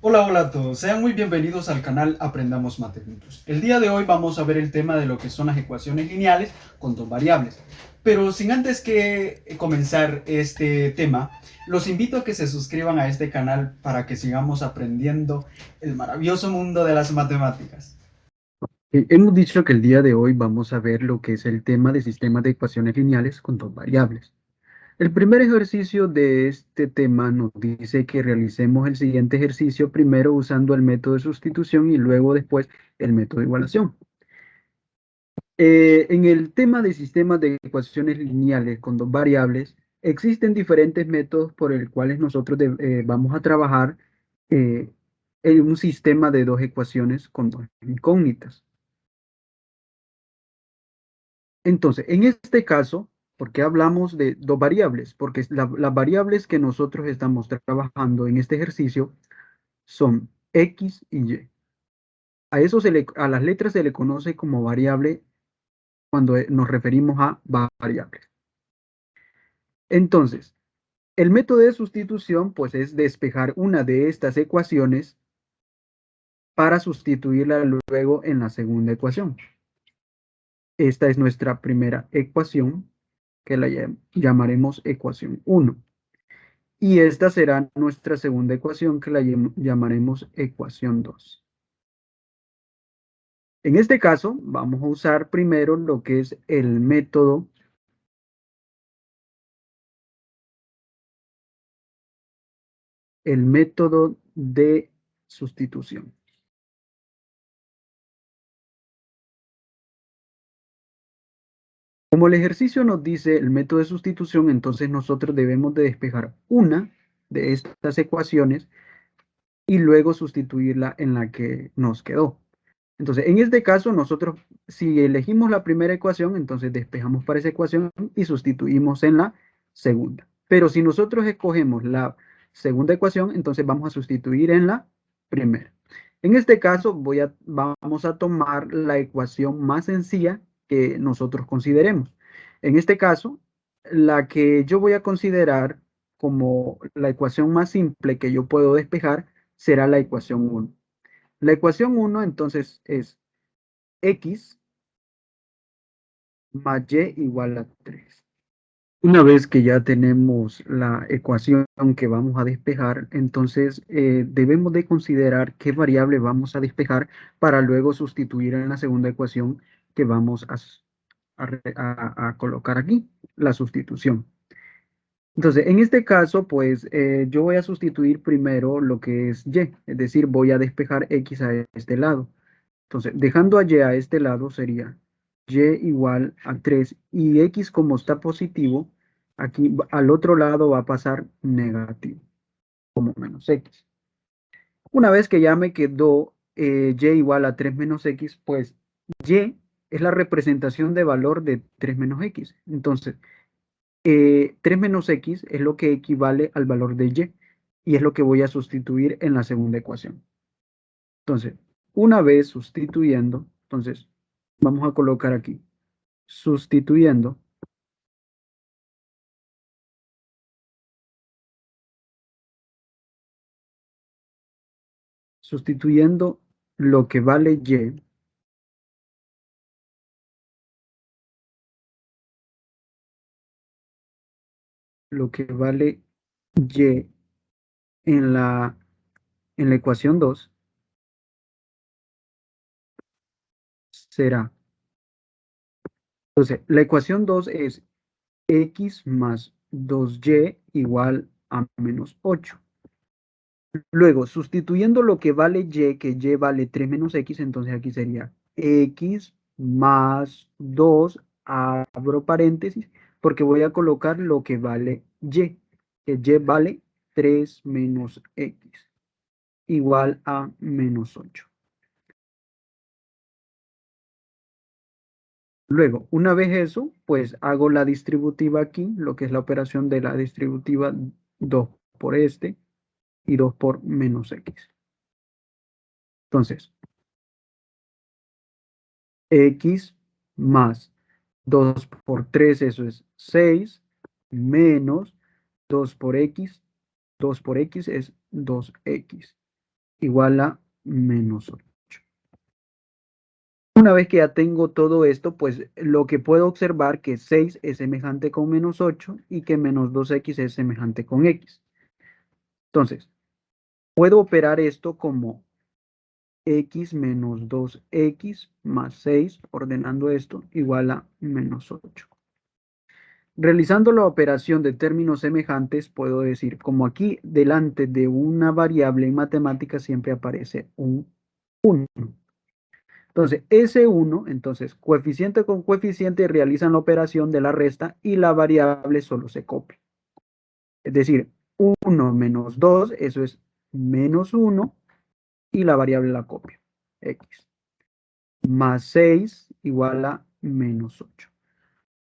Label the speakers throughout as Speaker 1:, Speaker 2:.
Speaker 1: Hola, hola a todos, sean muy bienvenidos al canal Aprendamos Mate Juntos. El día de hoy vamos a ver el tema de lo que son las ecuaciones lineales con dos variables. Pero sin antes que comenzar este tema, los invito a que se suscriban a este canal para que sigamos aprendiendo el maravilloso mundo de las matemáticas.
Speaker 2: Hemos dicho que el día de hoy vamos a ver lo que es el tema de sistemas de ecuaciones lineales con dos variables. El primer ejercicio de este tema nos dice que realicemos el siguiente ejercicio primero usando el método de sustitución y luego después el método de igualación. En el tema de sistemas de ecuaciones lineales con dos variables, existen diferentes métodos por el cuales nosotros vamos a trabajar eh, en un sistema de dos ecuaciones con dos incógnitas. Entonces, en este caso, ¿por qué hablamos de dos variables? Porque las variables que nosotros estamos trabajando en este ejercicio son X y Y. A las letras se le conoce como variable cuando nos referimos a variables. Entonces, el método de sustitución, pues, es despejar una de estas ecuaciones para sustituirla luego en la segunda ecuación. Esta es nuestra primera ecuación, que la llamaremos ecuación 1. Y esta será nuestra segunda ecuación que la llamaremos ecuación 2. En este caso, vamos a usar primero lo que es el método de sustitución. Como el ejercicio nos dice el método de sustitución, entonces nosotros debemos de despejar una de estas ecuaciones y luego sustituirla en la que nos quedó. Entonces, en este caso, nosotros, si elegimos la primera ecuación, entonces despejamos para esa ecuación y sustituimos en la segunda. Pero si nosotros escogemos la segunda ecuación, entonces vamos a sustituir en la primera. En este caso, vamos a tomar la ecuación más sencilla que nosotros consideremos. En este caso, la que yo voy a considerar como la ecuación más simple que yo puedo despejar será la ecuación 1. La ecuación 1 entonces es X más Y igual a 3. Una vez que ya tenemos la ecuación que vamos a despejar, entonces debemos de considerar qué variable vamos a despejar para luego sustituir en la segunda ecuación que vamos a colocar aquí, la sustitución. Entonces, en este caso, pues yo voy a sustituir primero lo que es Y, es decir, voy a despejar X a este lado. Entonces, dejando a Y a este lado sería Y igual a 3 y X como está positivo, aquí al otro lado va a pasar negativo, como menos X. Una vez que ya me quedó Y igual a 3 menos X, pues Y es la representación de valor de 3 menos X. Entonces, 3 menos X es lo que equivale al valor de y es lo que voy a sustituir en la segunda ecuación. Entonces, una vez sustituyendo, entonces vamos a colocar aquí, sustituyendo, sustituyendo lo que vale lo que vale Y en la ecuación 2 será, entonces, la ecuación 2 es X más 2Y igual a menos 8. Luego, sustituyendo lo que vale que Y vale 3 menos X, entonces aquí sería X más 2 abro paréntesis, porque voy a colocar lo que vale que Y vale 3 menos X, igual a menos 8. Luego, una vez eso, pues hago la distributiva aquí, lo que es la operación de la distributiva 2 por este y 2 por menos X. Entonces, X más 2 por 3, eso es 6, menos 2 por X es 2X. igual a menos 8. Una vez que ya tengo todo esto, pues lo que puedo observar que 6 es semejante con menos 8 y que menos 2x es semejante con x. Entonces, puedo operar esto como x menos 2x más 6, ordenando esto, igual a menos 8. Realizando la operación de términos semejantes, puedo decir, como aquí delante de una variable en matemáticas siempre aparece un 1. Entonces, ese 1, entonces, coeficiente con coeficiente realizan la operación de la resta y la variable solo se copia. Es decir, 1 menos 2, eso es menos 1, y la variable la copio, x. Más 6 igual a menos 8.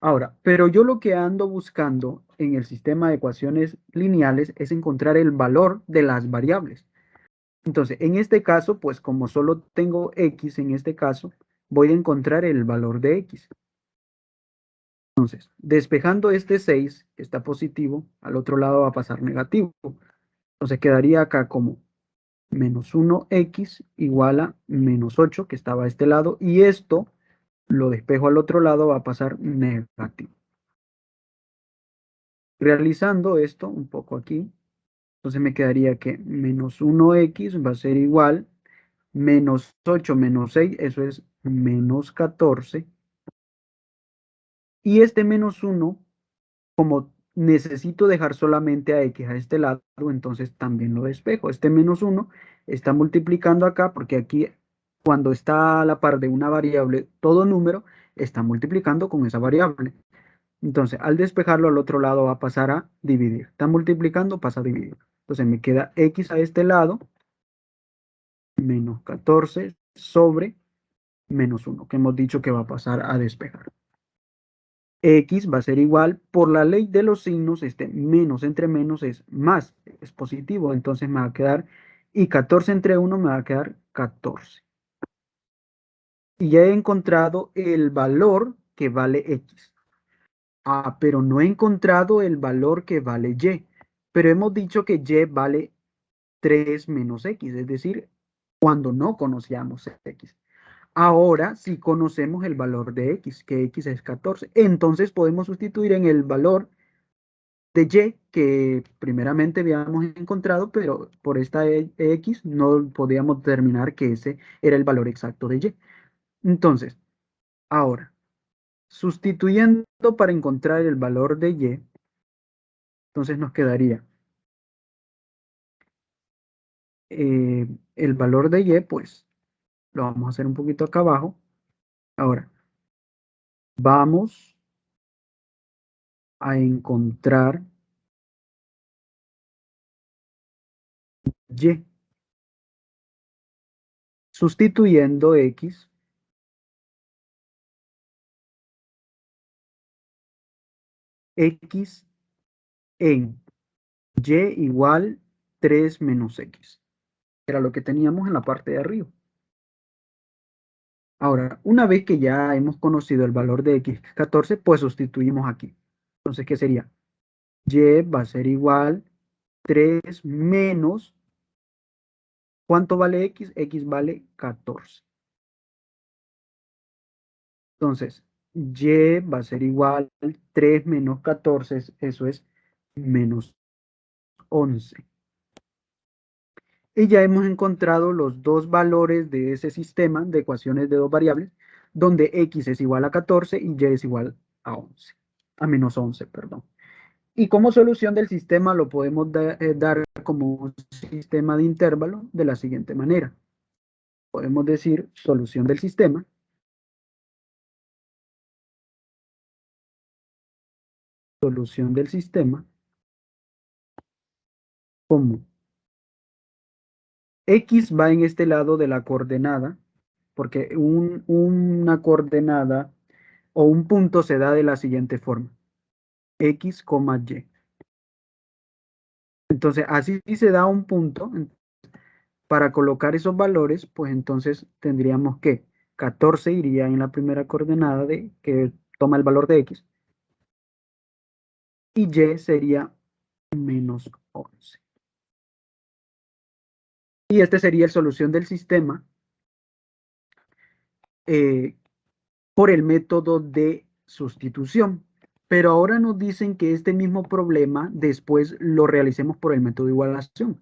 Speaker 2: Ahora, pero yo lo que ando buscando en el sistema de ecuaciones lineales es encontrar el valor de las variables. Entonces, en este caso, pues como solo tengo x en este caso, voy a encontrar el valor de x. Entonces, despejando este 6, que está positivo, al otro lado va a pasar negativo. Entonces quedaría acá como menos 1x igual a menos 8, que estaba a este lado, y esto lo despejo al otro lado, va a pasar negativo. Realizando esto un poco aquí, entonces me quedaría que menos 1x va a ser igual, menos 8 menos 6, eso es menos 14. Y este menos 1, como necesito dejar solamente a x a este lado, entonces también lo despejo. Este menos 1 está multiplicando acá, porque aquí cuando está a la par de una variable, todo número está multiplicando con esa variable. Entonces, al despejarlo al otro lado va a pasar a dividir. Está multiplicando, pasa a dividir. Entonces me queda x a este lado, menos 14 sobre menos 1, que hemos dicho que va a pasar a despejar. X va a ser igual, por la ley de los signos, este menos entre menos es más, es positivo, entonces me va a quedar, y 14 entre 1 me va a quedar 14. Y ya he encontrado el valor que vale X. Ah, pero no he encontrado el valor que vale Y. Pero hemos dicho que Y vale 3 menos X, es decir, cuando no conocíamos X. Ahora sí conocemos el valor de X, que X es 14. Entonces podemos sustituir en el valor de Y, que primeramente habíamos encontrado, pero por esta X no podíamos determinar que ese era el valor exacto de Y. Entonces, ahora, sustituyendo para encontrar el valor de Y, entonces nos quedaría el valor de Y, pues lo vamos a hacer un poquito acá abajo. Ahora, vamos a encontrar Y. Sustituyendo X en Y igual 3 menos X. Era lo que teníamos en la parte de arriba. Ahora, una vez que ya hemos conocido el valor de X, que es 14, pues sustituimos aquí. Entonces, ¿qué sería? Y va a ser igual 3 menos, ¿cuánto vale X? X vale 14. Entonces, Y va a ser igual 3 menos 14, eso es menos 11. Y ya hemos encontrado los dos valores de ese sistema de ecuaciones de dos variables, donde X es igual a 14 y Y es igual a 11, a menos 11, perdón. Y como solución del sistema lo podemos dar como un sistema de intervalo de la siguiente manera. Podemos decir solución del sistema como X va en este lado de la coordenada, porque una coordenada o un punto se da de la siguiente forma. X, Y. Entonces, así si se da un punto, para colocar esos valores, pues entonces tendríamos que 14 iría en la primera coordenada de que toma el valor de X y Y sería menos 11. Y este sería la solución del sistema por el método de sustitución. Pero ahora nos dicen que este mismo problema después lo realicemos por el método de igualación.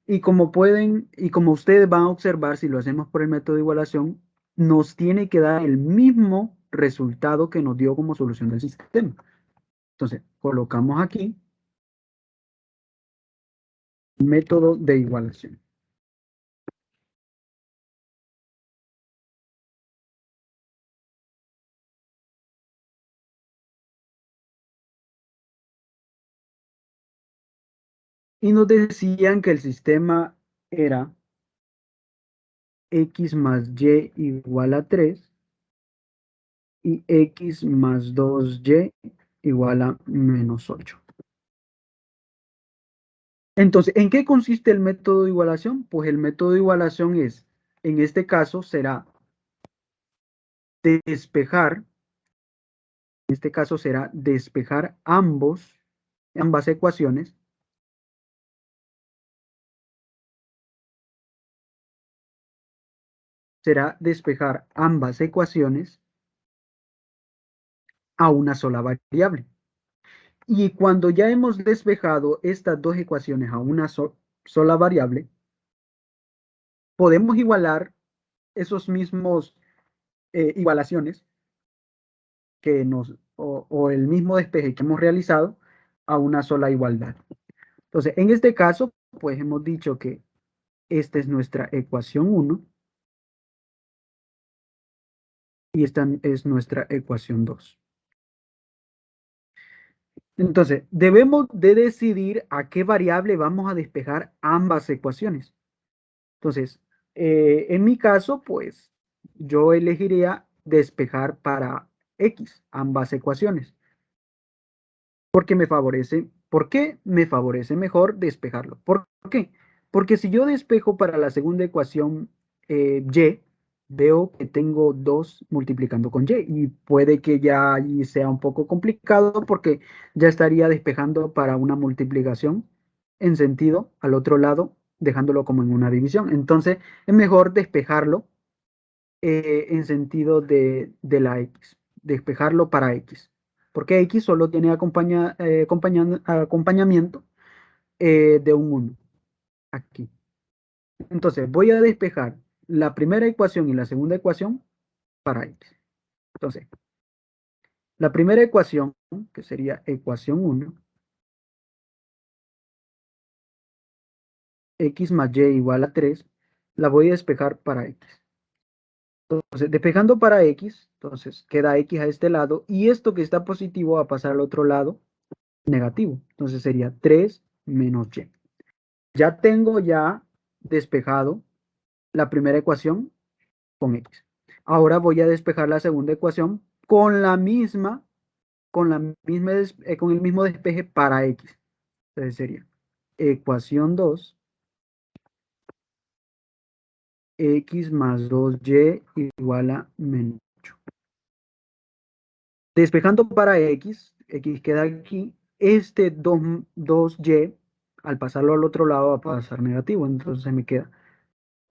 Speaker 2: Y como ustedes van a observar, si lo hacemos por el método de igualación, nos tiene que dar el mismo resultado que nos dio como solución del sistema. Entonces, colocamos aquí método de igualación. Y nos decían que el sistema era x más y igual a 3 y x más 2y igual a menos 8. Entonces, ¿en qué consiste el método de igualación? Pues el método de igualación es, en este caso, será despejar, en este caso será despejar ambas ecuaciones, será despejar ambas ecuaciones a una sola variable. Y cuando ya hemos despejado estas dos ecuaciones a una sola variable, podemos igualar esos mismos igualaciones o el mismo despeje que hemos realizado a una sola igualdad. Entonces, en este caso, pues hemos dicho que esta es nuestra ecuación 1 y esta es nuestra ecuación 2. Entonces, debemos de decidir a qué variable vamos a despejar ambas ecuaciones. Entonces, en mi caso, pues yo elegiría despejar para x ambas ecuaciones. Porque me favorece, ¿por qué me favorece mejor despejarlo? ¿Por qué? Porque si yo despejo para la segunda ecuación y, veo que tengo 2 multiplicando con y puede que ya ahí sea un poco complicado porque ya estaría despejando para una multiplicación en sentido al otro lado, dejándolo como en una división. Entonces es mejor despejarlo en sentido de la x, despejarlo para x, porque x solo tiene acompañamiento de un 1 aquí. Entonces voy a despejar la primera ecuación y la segunda ecuación para x. Entonces, la primera ecuación, que sería ecuación 1, x más y igual a 3, la voy a despejar para x. Entonces, despejando para x, entonces queda x a este lado y esto que está positivo va a pasar al otro lado negativo. Entonces sería 3 menos y. Ya tengo ya despejado la primera ecuación con x. Ahora voy a despejar la segunda ecuación con el mismo despeje para x. Entonces sería ecuación 2, x más 2y igual a menos 8. Despejando para x queda aquí. Este 2y, al pasarlo al otro lado, va a pasar negativo. Entonces me queda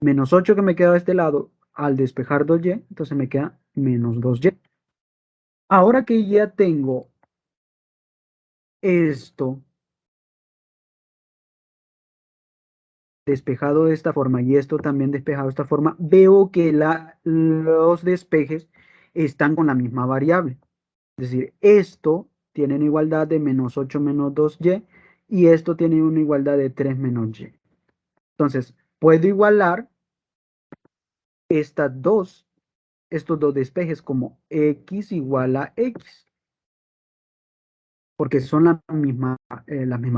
Speaker 2: menos 8 que me queda de este lado. Al despejar 2y, entonces me queda menos 2y. Ahora que ya tengo esto despejado de esta forma y esto también despejado de esta forma, veo que los despejes están con la misma variable. Es decir, esto tiene una igualdad de menos 8 menos 2y y esto tiene una igualdad de 3 menos y. Entonces, puedo igualar estos dos despejes como x igual a x, porque son las mismas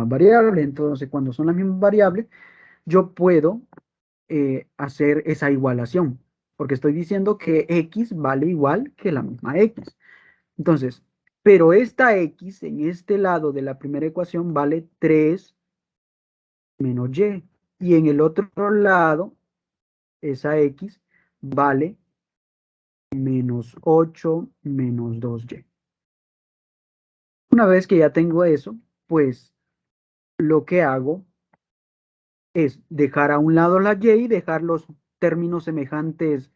Speaker 2: variables. Entonces, cuando son las mismas variables, yo puedo hacer esa igualación, porque estoy diciendo que x vale igual que la misma x. Entonces, pero esta x en este lado de la primera ecuación vale 3 menos y en el otro lado, esa x vale menos 8 menos 2y. Una vez que ya tengo eso, pues lo que hago es dejar a un lado la y y dejar los términos semejantes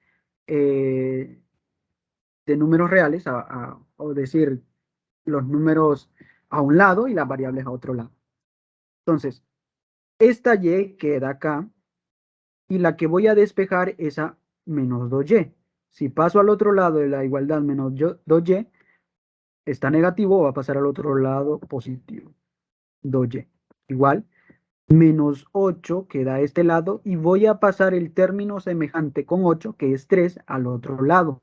Speaker 2: de números reales, o decir, los números a un lado y las variables a otro lado. Entonces, esta y queda acá y la que voy a despejar es a menos 2y. Si paso al otro lado de la igualdad menos 2y, está negativo, va a pasar al otro lado positivo. 2y. Igual, menos 8 queda a este lado y voy a pasar el término semejante con 8, que es 3, al otro lado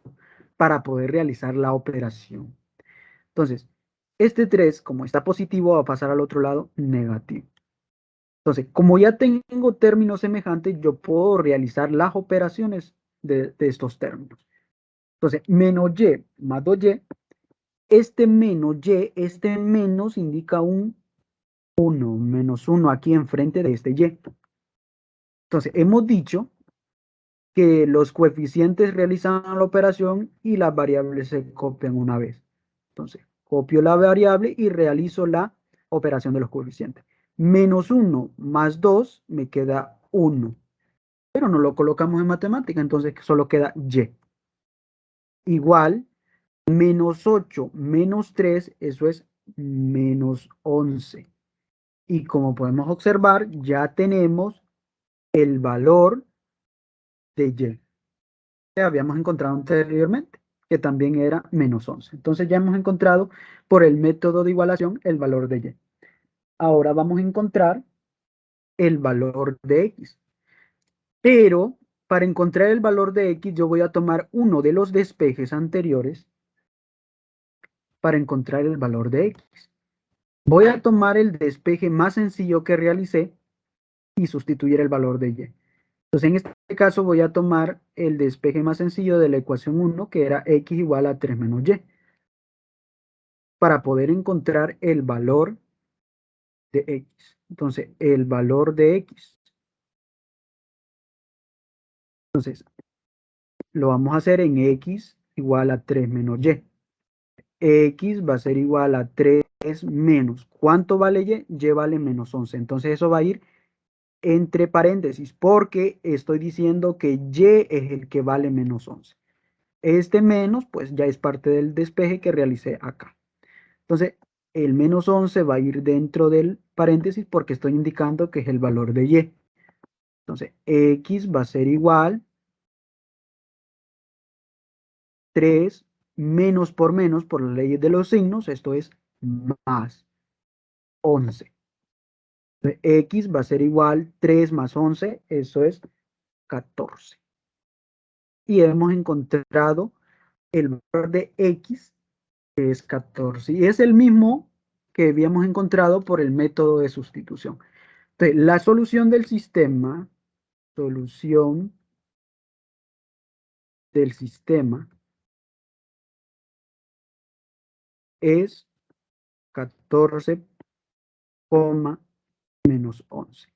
Speaker 2: para poder realizar la operación. Entonces, este 3, como está positivo, va a pasar al otro lado negativo. Entonces, como ya tengo términos semejantes, yo puedo realizar las operaciones de estos términos. Entonces, menos y más 2y, este menos indica un 1, menos 1 aquí enfrente de este y. Entonces, hemos dicho que los coeficientes realizan la operación y las variables se copian una vez. Entonces, copio la variable y realizo la operación de los coeficientes. Menos 1 más 2 me queda 1, pero no lo colocamos en matemática, entonces solo queda y. Igual, menos 8 menos 3, eso es menos 11. Y como podemos observar, ya tenemos el valor de y que habíamos encontrado anteriormente, que también era menos 11. Entonces ya hemos encontrado por el método de igualación el valor de y. Ahora vamos a encontrar el valor de x. Pero para encontrar el valor de x, yo voy a tomar uno de los despejes anteriores para encontrar el valor de x. Voy a tomar el despeje más sencillo que realicé y sustituir el valor de y. Entonces, en este caso voy a tomar el despeje más sencillo de la ecuación 1, que era x igual a 3 menos y, para poder encontrar el valor de x. Entonces, el valor de x. Entonces, lo vamos a hacer en x igual a 3 menos y. X va a ser igual a 3 menos. ¿Cuánto vale y? Y vale menos 11. Entonces, eso va a ir entre paréntesis, porque estoy diciendo que y es el que vale menos 11. Este menos, pues ya es parte del despeje que realicé acá. Entonces, el menos 11 va a ir dentro del paréntesis porque estoy indicando que es el valor de y. Entonces, x va a ser igual 3 menos por las leyes de los signos, esto es más 11. Entonces, x va a ser igual 3 más 11, eso es 14. Y hemos encontrado el valor de x, que es 14. Y es el mismo que habíamos encontrado por el método de sustitución. Entonces, la solución del sistema es 14, menos 11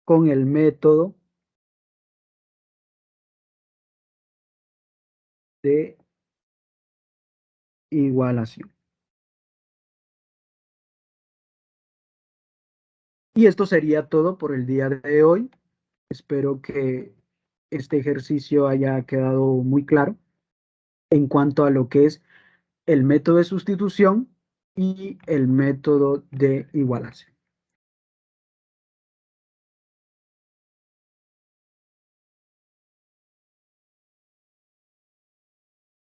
Speaker 2: con el método de igualación. Y esto sería todo por el día de hoy. Espero que este ejercicio haya quedado muy claro en cuanto a lo que es el método de sustitución y el método de igualación.